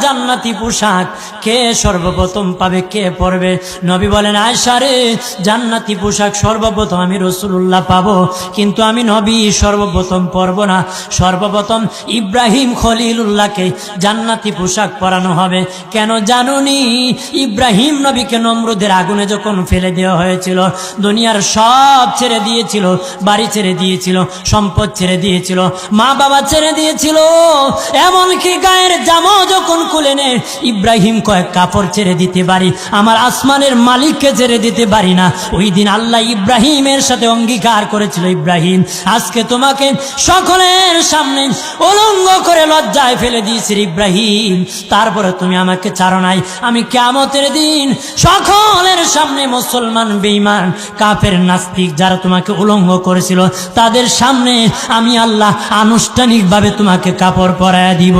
জান্নাতি পোশাক কে সর্বপ্রথম পাবে, কে পরবে? নবী বলেন, আয়েশা রে, জান্নাতি পোশাক সর্বপ্রথম আমি রাসূলুল্লাহ পাবো, কিন্তু আমি নবী সর্বপ্রথম পরব না। সর্বপ্রথম ইব্রাহিম খলিলুল্লাহকে জান্নাতি পোশাক পরানো হবে। কেন জানুনি? ইব্রাহিম নবীকে নমরুদের আগুনে যখন ফেলে দেওয়া হয়েছিল, দুনিয়ার সব ছেড়ে দিয়েছিল, বাড়ি ছেড়ে দিয়েছিল, সম্পদ ছেড়ে দিয়েছিল, মা বাবা ছেড়ে দিয়েছিল, এমনকি গায়ের জামাও যখন খুলে নে, ইব্রাহিম কয়েক কাপড় ছেড়ে দিতে পারি, আমার আসমানের মালিককে ছেড়ে দিতে পারি না। ওই দিন আল্লাহ ইব্রাহিমের সাথে অঙ্গীকার করেছিল, ইব্রাহিম আজকে তোমাকে সকলের সামনে উলঙ্গ করে লজ্জায় ফেলে দিয়েছি ইব্রাহিম, তারপরে তুমি আমাকে ছাড়ো নাই। আমি কিয়ামতের দিন সকলের সামনে মুসলমান, বেঈমান, কাফের, নাস্তিক যারা তোমাকে উলঙ্গ করেছিল, তাদের সামনে আমি আল্লাহ আনুষ্ঠানিকভাবে তোমাকে কাপড় পরায়া দিব।